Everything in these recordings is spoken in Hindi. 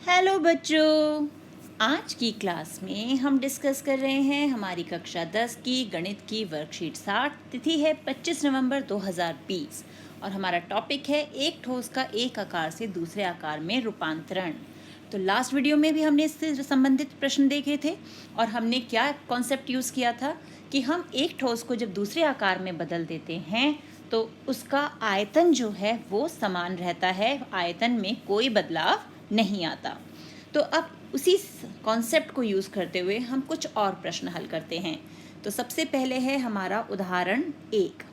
हेलो बच्चों, आज की क्लास में हम डिस्कस कर रहे हैं हमारी कक्षा 10 की गणित की वर्कशीट 60। तिथि है 25 नवंबर 2020 और हमारा टॉपिक है एक ठोस का एक आकार से दूसरे आकार में रूपांतरण। तो लास्ट वीडियो में भी हमने इससे संबंधित प्रश्न देखे थे और हमने क्या कॉन्सेप्ट यूज़ किया था कि हम एक ठोस को जब दूसरे आकार में बदल देते हैं तो उसका आयतन जो है वो समान रहता है, आयतन में कोई बदलाव नहीं आता। तो अब उसी कॉन्सेप्ट को यूज़ करते हुए हम कुछ और प्रश्न हल करते हैं। तो सबसे पहले है हमारा उदाहरण 1।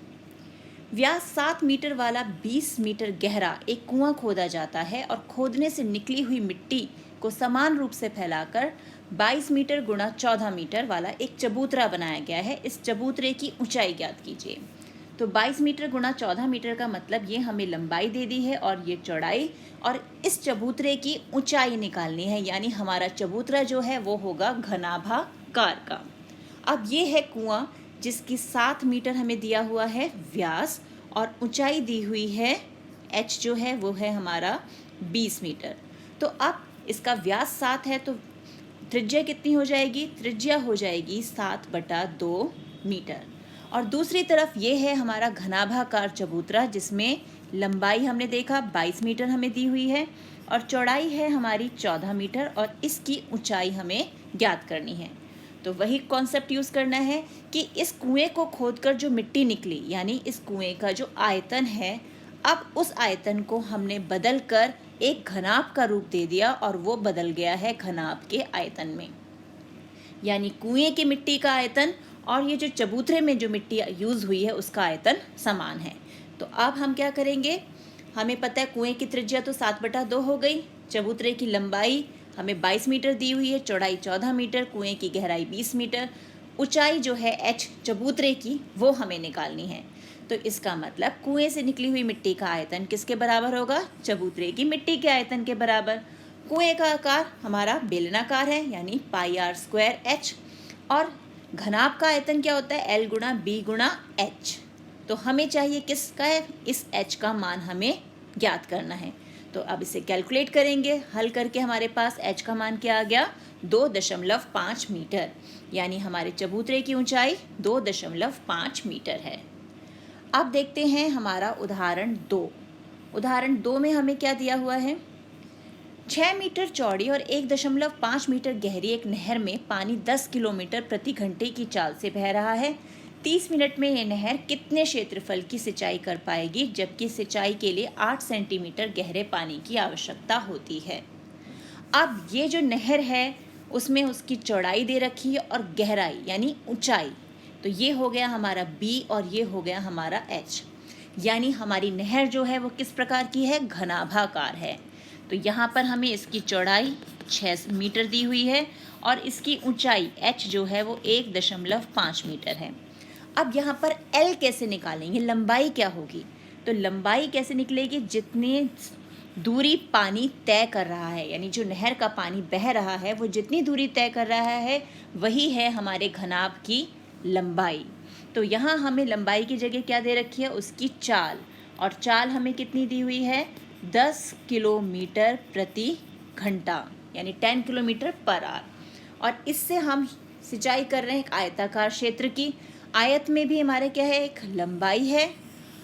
व्यास 7 मीटर वाला 20 मीटर गहरा एक कुआं खोदा जाता है और खोदने से निकली हुई मिट्टी को समान रूप से फैलाकर 22 मीटर गुणा 14 मीटर वाला एक चबूतरा बनाया गया है। इस चबूतरे की ऊंचाई ज्ञात कीजिए। तो 22 मीटर गुणा 14 मीटर का मतलब ये हमें लंबाई दे दी है और ये चौड़ाई, और इस चबूतरे की ऊंचाई निकालनी है, यानी हमारा चबूतरा जो है वो होगा घनाभाकार का। अब ये है कुआं जिसकी 7 मीटर हमें दिया हुआ है व्यास और ऊंचाई दी हुई है h जो है वो है हमारा 20 मीटर। तो अब इसका व्यास 7 है तो त्रिज्या कितनी हो जाएगी? त्रिज्या हो जाएगी 7/2 मीटर। और दूसरी तरफ ये है हमारा घनाभाकार चबूतरा जिसमें लंबाई हमने देखा 22 मीटर हमें दी हुई है और चौड़ाई है हमारी 14 मीटर और इसकी ऊंचाई हमें ज्ञात करनी है। तो वही कॉन्सेप्ट यूज़ करना है कि इस कुएं को खोदकर जो मिट्टी निकली, यानी इस कुएं का जो आयतन है, अब उस आयतन को हमने बदल कर एक घनाभ का रूप दे दिया और वो बदल गया है घनाभ के आयतन में। यानी कुएं की मिट्टी का आयतन और ये जो चबूतरे में जो मिट्टी यूज़ हुई है उसका आयतन समान है। तो अब हम क्या करेंगे, हमें पता है कुएं की त्रिज्या तो 7/2 हो गई, चबूतरे की लंबाई हमें 22 मीटर दी हुई है, चौड़ाई 14 मीटर, कुएं की गहराई 20 मीटर, ऊंचाई जो है h चबूतरे की वो हमें निकालनी है। तो इसका मतलब कुएं से निकली हुई मिट्टी का आयतन किसके बराबर होगा? चबूतरे की मिट्टी के आयतन के बराबर। कुएं का आकार हमारा बेलनाकार है यानी πr²h, और घनाभ का आयतन क्या होता है? L गुणा B गुणा h। तो हमें चाहिए किसका है? इस h का मान हमें ज्ञात करना है। तो अब इसे कैलकुलेट करेंगे, हल करके हमारे पास h का मान क्या आ गया? 2.5 मीटर, यानी हमारे चबूतरे की ऊंचाई 2.5 मीटर है। अब देखते हैं हमारा उदाहरण 2। उदाहरण 2 में हमें क्या दिया हुआ है? 6 मीटर चौड़ी और 1.5 मीटर गहरी एक नहर में पानी 10 किलोमीटर प्रति घंटे की चाल से बह रहा है। 30 मिनट में यह नहर कितने क्षेत्रफल की सिंचाई कर पाएगी, जबकि सिंचाई के लिए 8 सेंटीमीटर गहरे पानी की आवश्यकता होती है। अब ये जो नहर है उसमें उसकी चौड़ाई दे रखी है और गहराई यानी ऊंचाई, तो ये हो गया हमारा b और ये हो गया हमारा h। यानी हमारी नहर जो है वो किस प्रकार की है? घनाभाकार है। तो यहाँ पर हमें इसकी चौड़ाई 6 मीटर दी हुई है और इसकी ऊंचाई h जो है वो 1.5 मीटर है। अब यहाँ पर L कैसे निकालेंगे? लंबाई क्या होगी? तो लंबाई कैसे निकलेगी? जितनी दूरी पानी तय कर रहा है, यानी जो नहर का पानी बह रहा है वो जितनी दूरी तय कर रहा है वही है हमारे घनाभ की लंबाई। तो यहाँ हमें लंबाई की जगह क्या दे रखी है? उसकी चाल, और चाल हमें कितनी दी हुई है? 10 किलोमीटर प्रति घंटा, यानी 10 किलोमीटर पर आवर। और इससे हम सिंचाई कर रहे हैं एक आयताकार क्षेत्र की। आयत में भी हमारे क्या है? एक लंबाई है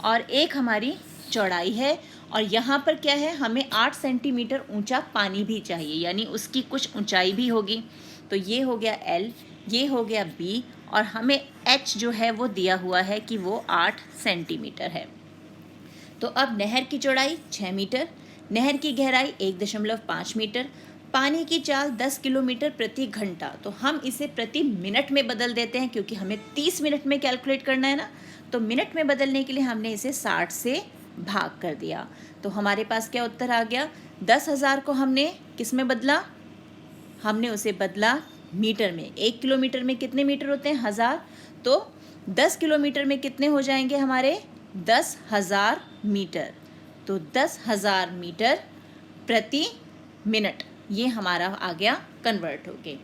और एक हमारी चौड़ाई है, और यहाँ पर क्या है? हमें 8 सेंटीमीटर ऊंचा पानी भी चाहिए, यानी उसकी कुछ ऊंचाई भी होगी। तो ये हो गया L, ये हो गया B, और हमें H जो है वो दिया हुआ है कि वो 8 सेंटीमीटर है। तो अब नहर की चौड़ाई 6 मीटर, नहर की गहराई 1.5 मीटर, पानी की चाल 10 किलोमीटर प्रति घंटा। तो हम इसे प्रति मिनट में बदल देते हैं क्योंकि हमें 30 मिनट में कैलकुलेट करना है ना। तो मिनट में बदलने के लिए हमने इसे 60 से भाग कर दिया। तो हमारे पास क्या उत्तर आ गया? 10,000 को हमने किस में बदला? हमने उसे बदला मीटर में। 1 किलोमीटर में कितने मीटर होते हैं? 1000। तो 10 किलोमीटर में कितने हो जाएंगे हमारे? 10,000 मीटर। तो 10,000 मीटर प्रति मिनट, ये हमारा आ गया कन्वर्ट होके।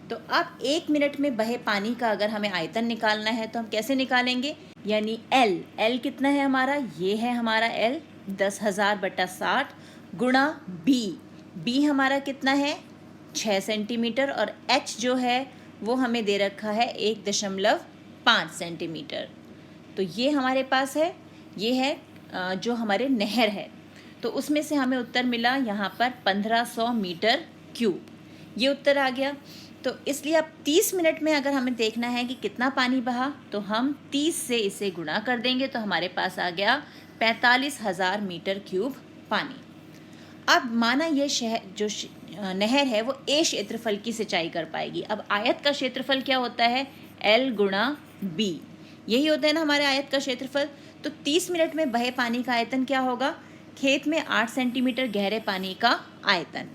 तो अब 1 मिनट में बहे पानी का अगर हमें आयतन निकालना है तो हम कैसे निकालेंगे? यानी L कितना है हमारा? ये है हमारा L 10,000/60 गुणा B। बी हमारा कितना है 6 सेंटीमीटर और एच जो है वो हमें दे रखा है 1.5 सेंटीमीटर। तो ये हमारे पास है, ये है जो हमारे नहर है। तो उसमें से हमें उत्तर मिला यहाँ पर 1500 मीटर क्यूब, ये उत्तर आ गया। तो इसलिए अब 30 मिनट में अगर हमें देखना है कि कितना पानी बहा, तो हम 30 से इसे गुणा कर देंगे, तो हमारे पास आ गया 45,000 मीटर क्यूब पानी। अब माना ये नहर है वो ए क्षेत्रफल की सिंचाई कर पाएगी। अब आयत का क्षेत्रफल क्या होता है, L गुणा B, यही होता है ना हमारे आयत का क्षेत्रफल। तो 30 मिनट में बहे पानी का आयतन क्या होगा, खेत में 8 सेंटीमीटर गहरे पानी का आयतन।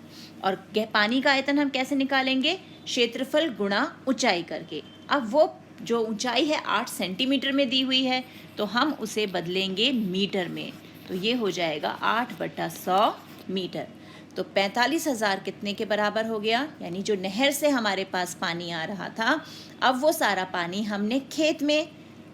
और पानी का आयतन हम कैसे निकालेंगे, क्षेत्रफल गुणा ऊंचाई करके। अब वो जो ऊंचाई है 8 सेंटीमीटर में दी हुई है, तो हम उसे बदलेंगे मीटर में, तो ये हो जाएगा 8/100 मीटर। तो 45,000 कितने के बराबर हो गया, यानी जो नहर से हमारे पास पानी आ रहा था, अब वो सारा पानी हमने खेत में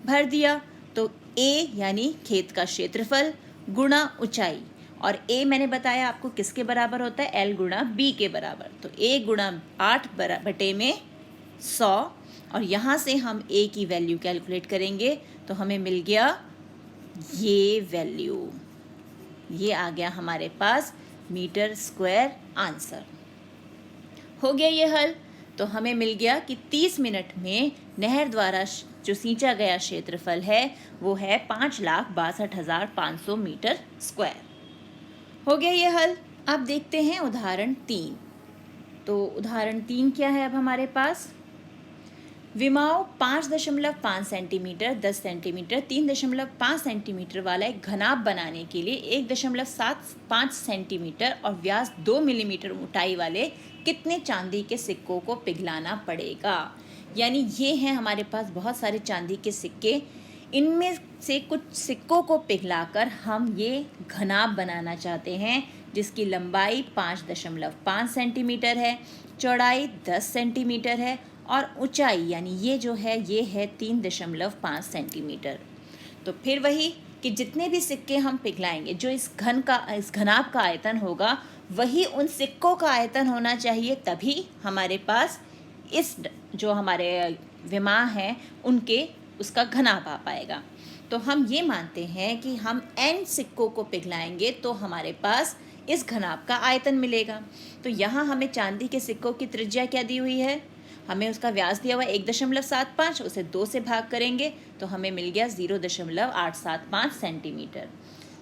भर दिया। तो ए यानी खेत का क्षेत्रफल गुणा ऊंचाई, और ए मैंने बताया आपको किसके बराबर होता है, एल गुणा बी के बराबर। तो ए गुणा 8/100, और यहाँ से हम ए की वैल्यू कैलकुलेट करेंगे, तो हमें मिल गया ये वैल्यू, ये आ गया हमारे पास मीटर स्क्वायर आंसर। हो गया ये हल। तो हमें मिल गया कि 30 मिनट में नहर द्वारा जो सींचा गया क्षेत्रफल है वो है 5,62,500 मीटर स्क्वायर। हो गया ये हल। अब देखते हैं उदाहरण 3। तो उदाहरण 3 क्या है अब हमारे पास, विमाओं 5.5 सेंटीमीटर, 10 सेंटीमीटर, 3.5 सेंटीमीटर वाला एक घनाभ बनाने के लिए 1.75 सेंटीमीटर और व्यास 2 मिलीमीटर मोटाई वाले कितने चांदी के सिक्कों को पिघलाना पड़ेगा। यानी ये हैं हमारे पास बहुत सारे चांदी के सिक्के, इनमें से कुछ सिक्कों को पिघलाकर हम ये घनाभ बनाना चाहते हैं, जिसकी लंबाई 5.5 सेंटीमीटर है, चौड़ाई 10 सेंटीमीटर है और ऊंचाई यानी ये जो है ये है 3.5 सेंटीमीटर। तो फिर वही कि जितने भी सिक्के हम पिघलाएंगे, जो इस घनाभ का आयतन होगा वही उन सिक्कों का आयतन होना चाहिए, तभी हमारे पास इस जो हमारे विमा हैं उनके उसका घनाभ आ पाएगा। तो हम ये मानते हैं कि हम n सिक्कों को पिघलाएंगे तो हमारे पास इस घनाभ का आयतन मिलेगा। तो यहाँ हमें चांदी के सिक्कों की त्रिज्या क्या दी हुई है, हमें उसका व्यास दिया हुआ 1.75, उसे 2 से भाग करेंगे तो हमें मिल गया 0.875 सेंटीमीटर।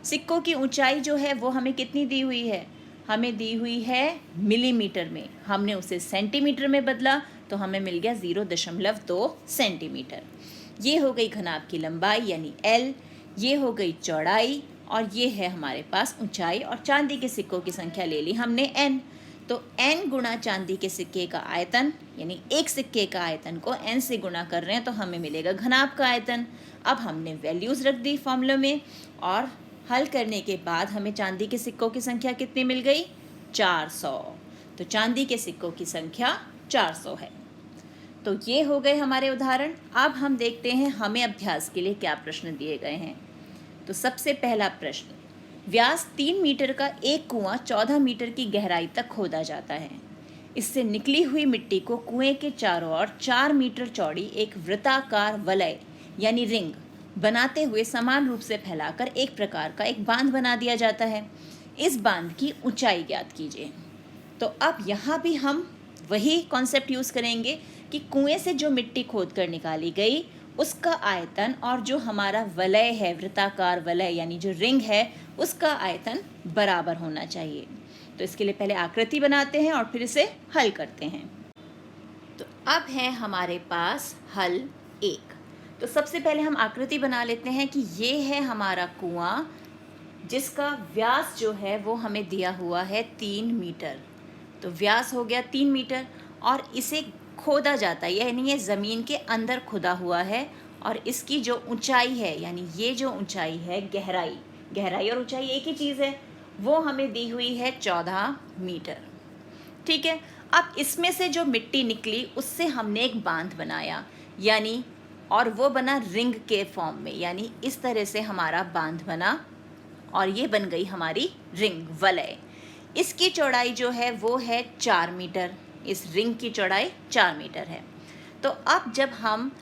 सिक्कों की ऊंचाई जो है वो हमें कितनी दी हुई है, हमें दी हुई है मिलीमीटर में, हमने उसे सेंटीमीटर में बदला तो हमें मिल गया 0.2 सेंटीमीटर। ये हो गई घनाभ की लंबाई यानी L, ये हो गई चौड़ाई और ये है हमारे पास ऊंचाई, और चांदी के सिक्कों की संख्या ले ली हमने n। तो n गुणा चांदी के सिक्के का आयतन, यानी एक सिक्के का आयतन को n से गुणा कर रहे हैं तो हमें मिलेगा घनाभ का आयतन। अब हमने वैल्यूज़ रख दी फॉर्मूले में, और हल करने के बाद हमें चांदी के सिक्कों की संख्या कितनी मिल गई, 400। तो चांदी के सिक्कों की संख्या 400 है। तो ये हो गए हमारे उदाहरण। अब हम देखते हैं हमें अभ्यास के लिए क्या प्रश्न दिए गए हैं। तो सबसे पहला प्रश्न, व्यास 3 मीटर का एक कुआं 14 मीटर की गहराई तक खोदा जाता है। इससे निकली हुई मिट्टी को कुएं के चारों ओर 4 मीटर चौड़ी एक वृत्ताकार वलय यानी रिंग बनाते हुए समान रूप से फैलाकर एक प्रकार का एक बांध बना दिया जाता है। इस बांध की ऊंचाई ज्ञात कीजिए। तो अब यहाँ भी हम वही कॉन्सेप्ट यूज़ करेंगे कि कुएं से जो मिट्टी खोद कर निकाली गई उसका आयतन और जो हमारा वलय है, वृत्ताकार वलय यानी जो रिंग है, उसका आयतन बराबर होना चाहिए। तो इसके लिए पहले आकृति बनाते हैं और फिर इसे हल करते हैं। तो अब है हमारे पास हल 1। तो सबसे पहले हम आकृति बना लेते हैं कि ये है हमारा कुआं, जिसका व्यास जो है वो हमें दिया हुआ है 3 मीटर। तो व्यास हो गया 3 मीटर और इसे खोदा जाता है, यानी ये ज़मीन के अंदर खुदा हुआ है, और इसकी जो ऊंचाई है यानी ये जो ऊंचाई है, गहराई और ऊंचाई एक ही चीज़ है, वो हमें दी हुई है 14 मीटर। ठीक है। अब इसमें से जो मिट्टी निकली उससे हमने एक बांध बनाया, यानी और वो बना रिंग के फॉर्म में, यानी इस तरह से हमारा बांध बना और ये बन गई हमारी रिंग, वलय। इसकी चौड़ाई जो है वो है 4 मीटर, इस रिंग की चौड़ाई 4 मीटर है। तो अब जब हम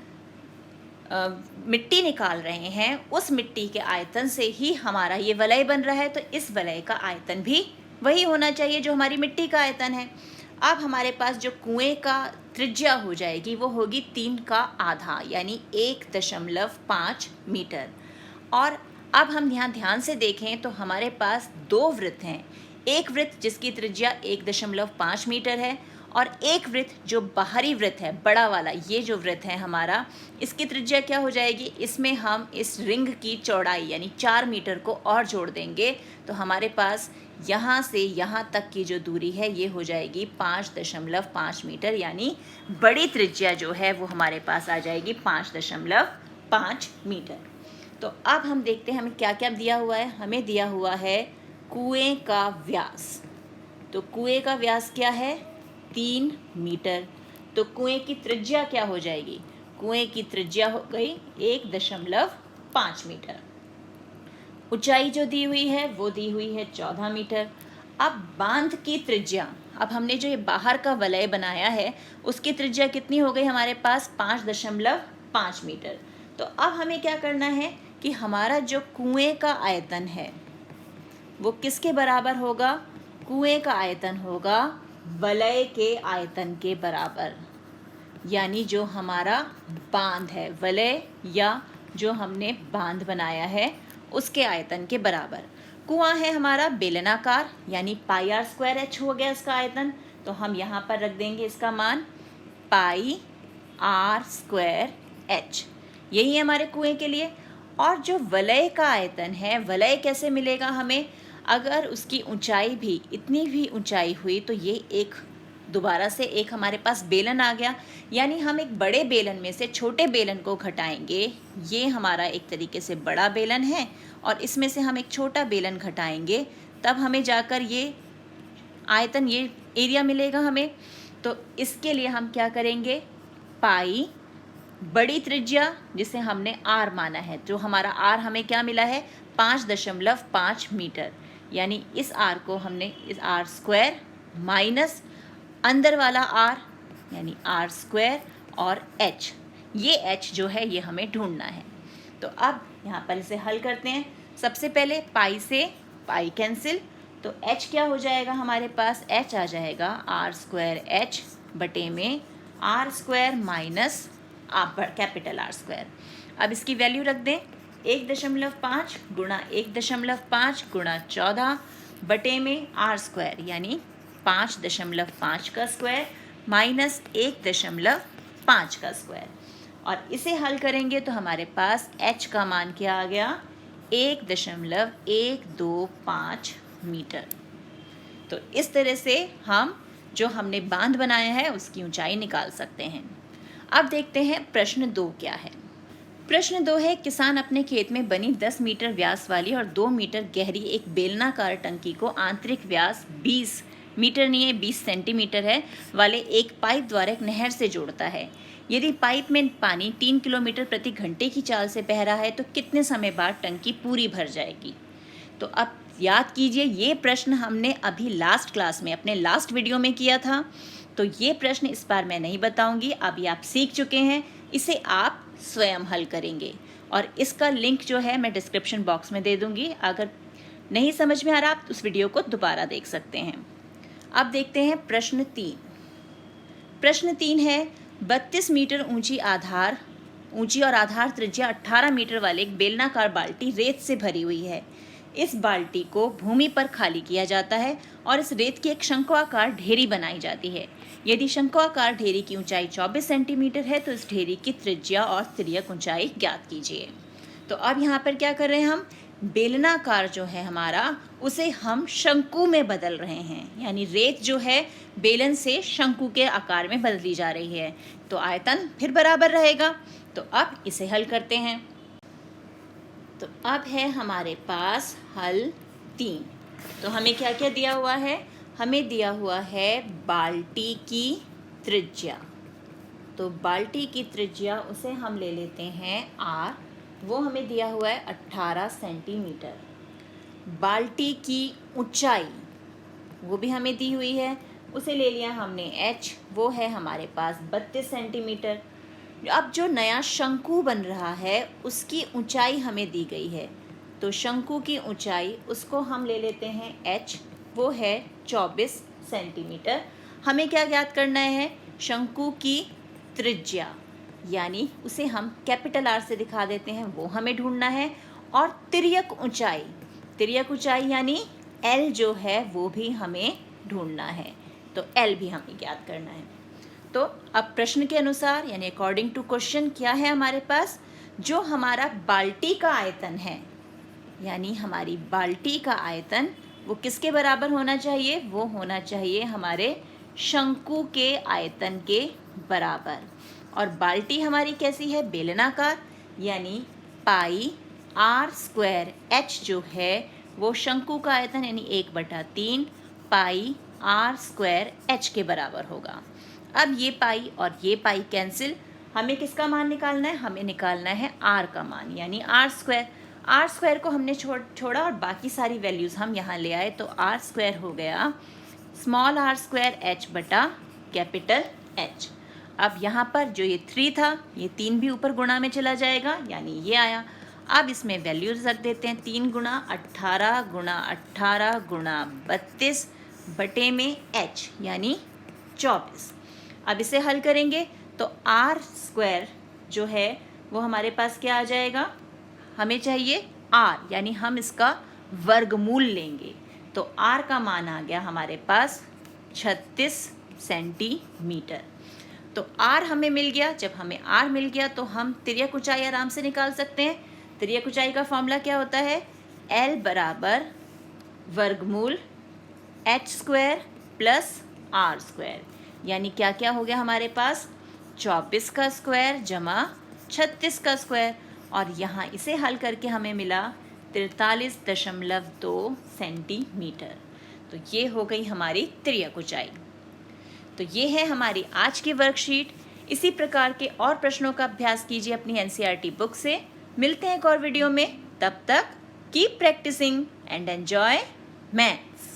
मिट्टी निकाल रहे हैं, उस मिट्टी के आयतन से ही हमारा ये वलय बन रहा है, तो इस वलय का आयतन भी वही होना चाहिए जो हमारी मिट्टी का आयतन है। अब हमारे पास जो कुएं का त्रिज्या हो जाएगी वो होगी 3 का आधा, यानी 1.5 मीटर। और अब हम यहाँ ध्यान से देखें तो हमारे पास 2 वृत्त हैं। एक वृत्त जिसकी त्रिज्या 1.5 मीटर है, और एक वृत्त जो बाहरी वृत्त है, बड़ा वाला, ये जो वृत्त है हमारा, इसकी त्रिज्या क्या हो जाएगी, इसमें हम इस रिंग की चौड़ाई यानी 4 मीटर को और जोड़ देंगे, तो हमारे पास यहाँ से यहाँ तक की जो दूरी है ये हो जाएगी 5.5 मीटर, यानी बड़ी त्रिज्या जो है वो हमारे पास आ जाएगी 5.5 मीटर। तो अब हम देखते हैं हमें क्या क्या दिया हुआ है। हमें दिया हुआ है कुएं का व्यास। तो कुएं का व्यास क्या है, 3 मीटर। तो कुएं की त्रिज्या क्या हो जाएगी, कुएं की त्रिज्या हो गई 1.5 मीटर। ऊंचाई जो दी हुई है वो दी हुई है 14 मीटर। अब बांध की त्रिज्या, अब हमने जो ये बाहर का वलय बनाया है उसकी त्रिज्या कितनी हो गई हमारे पास, 5.5 मीटर। तो अब हमें क्या करना है कि हमारा जो कुएं का आयतन है वो किसके बराबर होगा, कुएं का आयतन होगा वलय के आयतन के बराबर, यानी जो हमारा बांध है, वलय या जो हमने बांध बनाया है उसके आयतन के बराबर। कुआं है हमारा बेलनाकार, यानी πr² हो गया इसका आयतन, तो हम यहाँ पर रख देंगे इसका मान πr²h, यही है हमारे कुएं के लिए। और जो वलय का आयतन है, वलय कैसे मिलेगा हमें, अगर उसकी ऊंचाई भी इतनी भी ऊंचाई हुई तो ये एक दोबारा से एक हमारे पास बेलन आ गया, यानी हम एक बड़े बेलन में से छोटे बेलन को घटाएंगे। ये हमारा एक तरीके से बड़ा बेलन है और इसमें से हम एक छोटा बेलन घटाएंगे, तब हमें जाकर ये आयतन, ये एरिया मिलेगा हमें। तो इसके लिए हम क्या करेंगे, पाई बड़ी त्रिज्या जिसे हमने r माना है, जो हमारा r हमें क्या मिला है 5.5 मीटर, यानी इस r को हमने इस r² माइनस अंदर वाला r यानी r² और h, ये h जो है ये हमें ढूंढना है। तो अब यहाँ पर इसे हल करते हैं। सबसे पहले पाई से पाई कैंसिल, तो h क्या हो जाएगा हमारे पास, h आ जाएगा r²h बटे में r² माइनस कैपिटल R²। अब इसकी वैल्यू रख दें, 1.5 गुणा 1.5 गुणा 14 बटे में r², यानी 5.5 का स्क्वायर माइनस 1.5 का स्क्वायर, और इसे हल करेंगे तो हमारे पास h का मान क्या आ गया, 1.125 मीटर। तो इस तरह से हम जो हमने बांध बनाया है उसकी ऊंचाई निकाल सकते हैं। अब देखते हैं प्रश्न 2 क्या है। प्रश्न 2 है, किसान अपने खेत में बनी 10 मीटर व्यास वाली और 2 मीटर गहरी एक बेलनाकार टंकी को आंतरिक व्यास 20 मीटर नहीं है 20 सेंटीमीटर है वाले एक पाइप द्वारा एक नहर से जोड़ता है। यदि पाइप में पानी 3 किलोमीटर प्रति घंटे की चाल से बह रहा है तो कितने समय बाद टंकी पूरी भर जाएगी। तो अब याद कीजिए, ये प्रश्न हमने अभी लास्ट क्लास में अपने लास्ट वीडियो में किया था, तो ये प्रश्न इस बार मैं नहीं बताऊंगी, अभी आप सीख चुके हैं, इसे आप स्वयं हल करेंगे और इसका लिंक जो है मैं डिस्क्रिप्शन बॉक्स में दे दूंगी। अगर नहीं समझ में आ रहा आप उस वीडियो को दोबारा देख सकते हैं। अब देखते हैं प्रश्न 3। प्रश्न 3 है, 32 मीटर ऊंची और आधार त्रिज्या 18 मीटर वाले एक बेलनाकार बाल्टी रेत से भरी हुई है। इस बाल्टी को भूमि पर खाली किया जाता है और इस रेत की एक शंक्वाकार ढेरी बनाई जाती है। यदि शंक्वाकार ढेरी की ऊंचाई 24 सेंटीमीटर है तो इस ढेरी की त्रिज्या और तिर्यक ऊंचाई ज्ञात कीजिए। तो अब यहाँ पर क्या कर रहे हैं हम, बेलनाकार जो है हमारा उसे हम शंकु में बदल रहे हैं, यानी रेत जो है बेलन से शंकु के आकार में बदली जा रही है, तो आयतन फिर बराबर रहेगा। तो अब इसे हल करते हैं। तो अब है हमारे पास हल 3। तो हमें क्या क्या दिया हुआ है, हमें दिया हुआ है बाल्टी की त्रिज्या। तो बाल्टी की त्रिज्या उसे हम ले लेते हैं r, वो हमें दिया हुआ है 18 सेंटीमीटर। बाल्टी की ऊंचाई, वो भी हमें दी हुई है, उसे ले लिया हमने h, वो है हमारे पास 32 सेंटीमीटर। अब जो नया शंकु बन रहा है उसकी ऊंचाई हमें दी गई है, तो शंकु की ऊंचाई उसको हम ले लेते हैं h, वो है 24 सेंटीमीटर। हमें क्या ज्ञात करना है? शंकु की त्रिज्या, यानी उसे हम कैपिटल R से दिखा देते हैं, वो हमें ढूंढना है। और तिर्यक ऊंचाई यानी L जो है वो भी हमें ढूंढना है, तो L भी हमें ज्ञात करना है। तो अब प्रश्न के अनुसार यानी अकॉर्डिंग टू क्वेश्चन क्या है हमारे पास? जो हमारा बाल्टी का आयतन है, यानी हमारी बाल्टी का आयतन वो किसके बराबर होना चाहिए? वो होना चाहिए हमारे शंकु के आयतन के बराबर। और बाल्टी हमारी कैसी है? बेलनाकार, यानी पाई r स्क्वायर h जो है वो शंकु का आयतन यानी 1/3 पाई r स्क्वायर h के बराबर होगा। अब ये पाई और ये पाई कैंसिल, हमें किसका मान निकालना है? हमें निकालना है r का मान, यानी r स्क्वायर को हमने छोड़ा और बाकी सारी वैल्यूज़ हम यहाँ ले आए, तो r स्क्वायर हो गया स्मॉल r स्क्वायर h बटा कैपिटल H। अब यहाँ पर जो ये 3 था, ये 3 भी ऊपर गुणा में चला जाएगा, यानी ये आया। अब इसमें वैल्यूज रख देते हैं, 3 गुणा 18 गुणा 18 गुणा 32 बटे में h यानी 24। अब इसे हल करेंगे तो r स्क्वायर जो है वो हमारे पास क्या आ जाएगा? हमें चाहिए r, यानी हम इसका वर्गमूल लेंगे, तो r का मान आ गया हमारे पास 36 सेंटीमीटर। तो r हमें मिल गया। जब हमें r मिल गया तो हम तिर्यक ऊंचाई आराम से निकाल सकते हैं। तिर्यक ऊंचाई का फॉर्मूला क्या होता है? L बराबर वर्गमूल h square plus r square, यानी क्या क्या हो गया हमारे पास? 24 का स्क्वायर जमा 36 का स्क्वायर, और यहाँ इसे हल करके हमें मिला 43.2 सेंटीमीटर। तो ये हो गई हमारी तिर्यक ऊंचाई। तो ये है हमारी आज की वर्कशीट। इसी प्रकार के और प्रश्नों का अभ्यास कीजिए अपनी NCERT बुक से। मिलते हैं एक और वीडियो में, तब तक keep practising and enjoy maths.